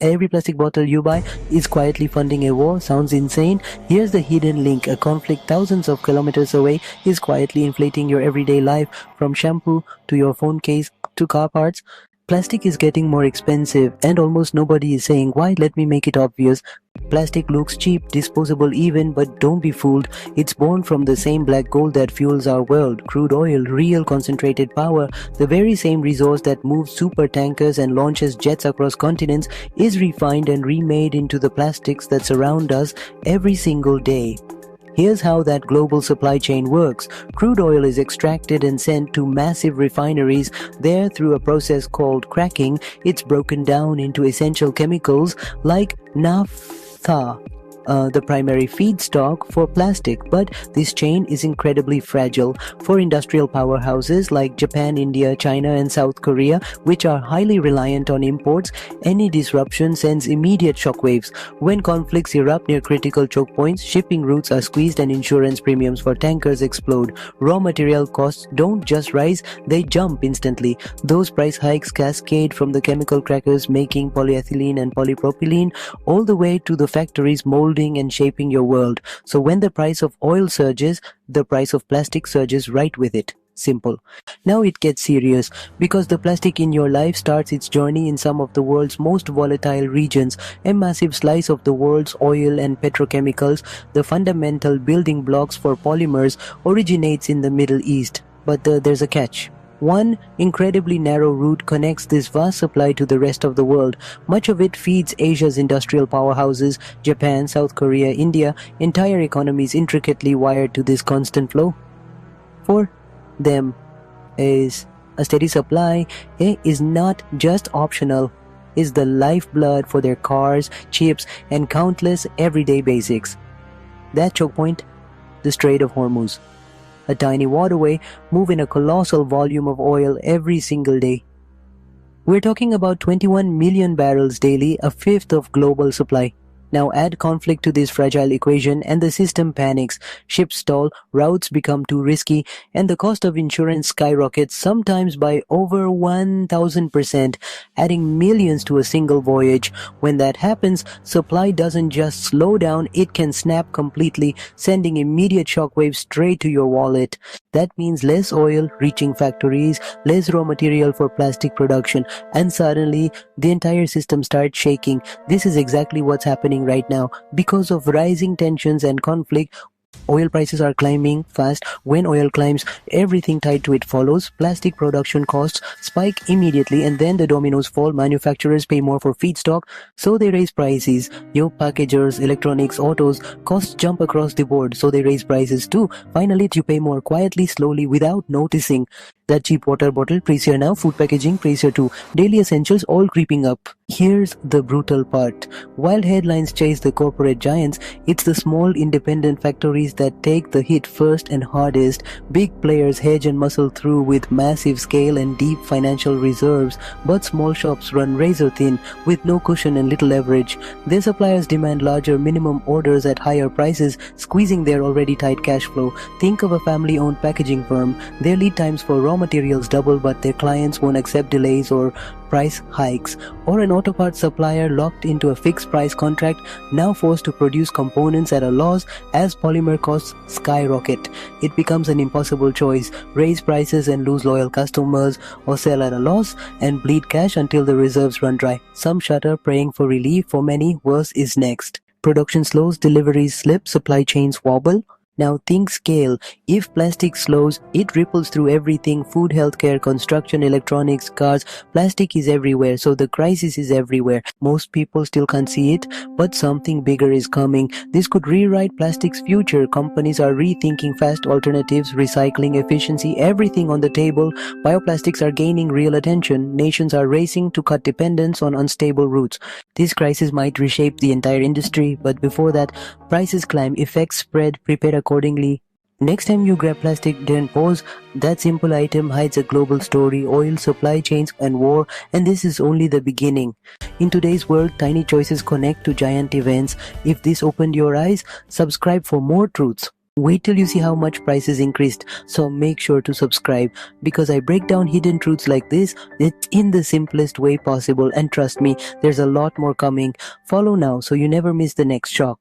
Every plastic bottle you buy is quietly funding a war. Sounds insane? Here's the hidden link. A conflict thousands of kilometers away is quietly inflating your everyday life, from shampoo to your phone case to car parts. Plastic is getting more expensive, and almost nobody is saying why. Let me make it obvious. Plastic looks cheap, disposable even, but don't be fooled. It's born from the same black gold that fuels our world. Crude oil, real concentrated power, the very same resource that moves super tankers and launches jets across continents, is refined and remade into the plastics that surround us every single day. Here's how that global supply chain works. Crude oil is extracted and sent to massive refineries. There, through a process called cracking, it's broken down into essential chemicals like naphtha, the primary feedstock for plastic. But this chain is incredibly fragile. For industrial powerhouses like Japan, India, China, and South Korea, which are highly reliant on imports, any disruption sends immediate shockwaves. When conflicts erupt near critical choke points, shipping routes are squeezed and insurance premiums for tankers explode. Raw material costs don't just rise, they jump instantly. Those price hikes cascade from the chemical crackers making polyethylene and polypropylene all the way to the factories molding and shaping your world. So when the price of oil surges, the price of plastic surges right with it. Simple. Now it gets serious, because the plastic in your life starts its journey in some of the world's most volatile regions. A massive slice of the world's oil and petrochemicals, the fundamental building blocks for polymers, originates in the Middle East. But there's a catch. One incredibly narrow route connects this vast supply to the rest of the world. Much of it feeds Asia's industrial powerhouses, Japan, South Korea, India, entire economies intricately wired to this constant flow. For them is a steady supply is not just optional, is the lifeblood for their cars, chips, and countless everyday basics. That choke point, the Strait of Hormuz. A tiny waterway moving a colossal volume of oil every single day. We're talking about 21 million barrels daily, a fifth of global supply. Now add conflict to this fragile equation and the system panics. Ships stall, routes become too risky, and the cost of insurance skyrockets, sometimes by over 1,000%, adding millions to a single voyage. When that happens, supply doesn't just slow down, it can snap completely, sending immediate shockwaves straight to your wallet. That means less oil reaching factories, less raw material for plastic production, and suddenly the entire system starts shaking. This is exactly what's happening right now. Because of rising tensions and conflict, oil prices are climbing fast. When oil climbs, everything tied to it follows. Plastic production costs spike immediately, and then the dominoes fall. Manufacturers pay more for feedstock, so they raise prices. Your packagers, electronics, autos, costs jump across the board, so they raise prices too. Finally, you pay more quietly, slowly, without noticing. That cheap water bottle, pricier now. Food packaging, pricier too. Daily essentials all creeping up. Here's the brutal part. While headlines chase the corporate giants, it's the small independent factories that take the hit first and hardest. Big players hedge and muscle through with massive scale and deep financial reserves, but small shops run razor thin with no cushion and little leverage. Their suppliers demand larger minimum orders at higher prices, squeezing their already tight cash flow. Think of a family-owned packaging firm. Their lead times for raw materials double, but their clients won't accept delays or price hikes. Or an auto parts supplier locked into a fixed price contract, now forced to produce components at a loss as polymer costs skyrocket. It becomes an impossible choice: raise prices and lose loyal customers, or sell at a loss and bleed cash until the reserves run dry. Some shutter, praying for relief. For many, worse is next. Production slows, deliveries slip, supply chains wobble. Now think scale. If plastic slows, it ripples through everything: food, healthcare, construction, electronics, cars. Plastic is everywhere, so the crisis is everywhere. Most people still can't see it, but something bigger is coming. This could rewrite plastic's future. Companies are rethinking fast alternatives, recycling, efficiency, everything on the table. Bioplastics are gaining real attention. Nations are racing to cut dependence on unstable routes. This crisis might reshape the entire industry, but before that, prices climb, effects spread, prepare accordingly. Next time you grab plastic, then pause. That simple item hides a global story: oil, supply chains, and war, and this is only the beginning. In today's world, tiny choices connect to giant events. If this opened your eyes, subscribe for more truths. Wait till you see how much prices increased, so make sure to subscribe because I break down hidden truths like this it's in the simplest way possible, and trust me, there's a lot more coming. Follow now so you never miss the next shock.